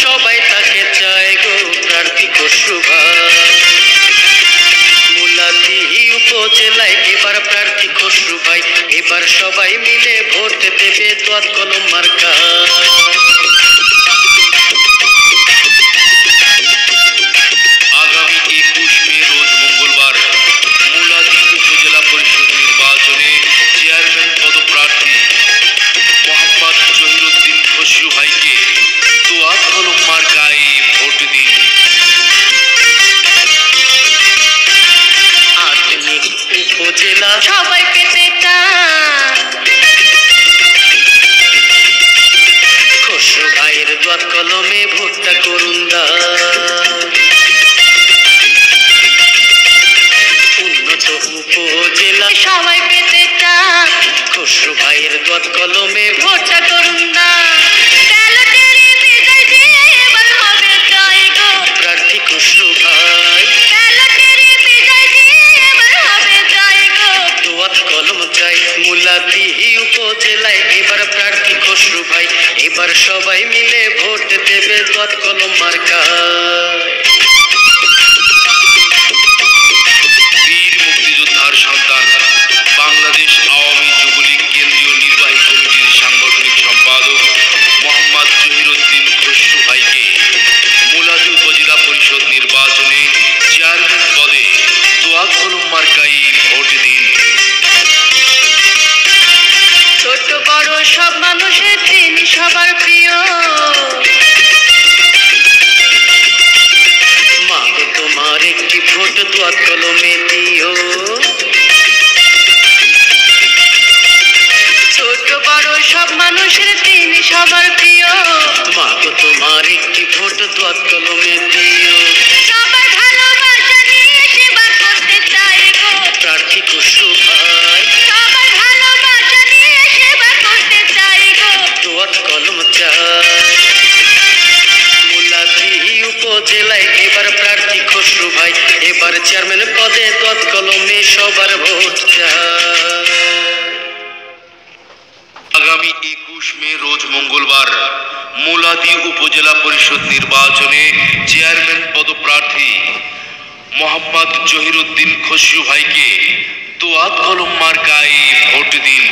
সবাই তাকে চায় গো প্রার্থী খসরু ভাই। মুলাদি উপজেলায় এবার প্রার্থী খসরু ভাই, এবার সবাই মিলে ভোট দেবে দোয়াত কলম মার্কা। আগামী 21 মে রোজ মঙ্গলবার মুলাদি উপজেলা পরিষদ নির্বাচনে চেয়ারম্যান পদপ্রার্থী মোহাম্মদ জহিরুদ্দিন খসরু ভাইকে দোয়াত কলম মার্কায় ভোট দিন। আধুনিক উপজেলা সবাই পেতে চায়, খসরু ভাইয়ের দোয়াত কলমে ভোটটা করুন দান। উন্নত উপজেলা সবাই পেতে চায়, খসরু ভাইয়ের দোয়াত কলমে ভোটটা করুন দান। ব্যালটেরই বিজয় দিয়ে এবার হবে জয় গো প্রার্থী খসরু ভাই। ব্যালটেরই বিজয় দিয়ে এবার হবে জয় গো দোয়াত কলম চাই। মুলাদি উপজেলায় এবার প্রার্থী খসরু ভাই, এবার সবাই মিলে ভোট দেবে দোয়াত কলম মার্কায়। বীর মুক্তিযোদ্ধার সন্তান, বাংলাদেশ আওয়ামী যুবলীগ কেন্দ্রীয় নির্বাহী কমিটির সাংগঠনিক সম্পাদক মোহাম্মদ জহিরুদ্দিন খসরু ভাইকে মুলাদি উপজেলা পরিষদ নির্বাচনে চেয়ারম্যান পদে দোয়াত কলম মার্কায় ভোট দিন। ছোট বড় সব মানুষের তিনি সবার প্রিয়, মা গো তোমার একটি ভোট দোয়াত কলমে দিও। ছোট বড় সব মানুষের তিনি সবার প্রিয়, মা গো তোমার একটি ভোট দোয়াত কলমে দিও। সবার ভালোবাসা নিয়ে সেবা করতে চাই গো প্রার্থী খসরু ভাই। সবার ভালোবাসা নিয়ে সেবা করতে চাই গো দোয়াত কলম চাই। মুলাদি উপজেলায় এবার প্রার্থী খসরু ভাই, এবার চেয়ারম্যান পদে দোয়াত কলমে সবার ভোট চাই। আগামী 21 মে রোজ মঙ্গলবার মুলাদি উপজেলা পরিষদ নির্বাচনে চেয়ারম্যান পদপ্রার্থী মোহাম্মদ জহিরুদ্দিন খসরু ভাইকে দোয়াত কলম মার্কায় ভোট দিন।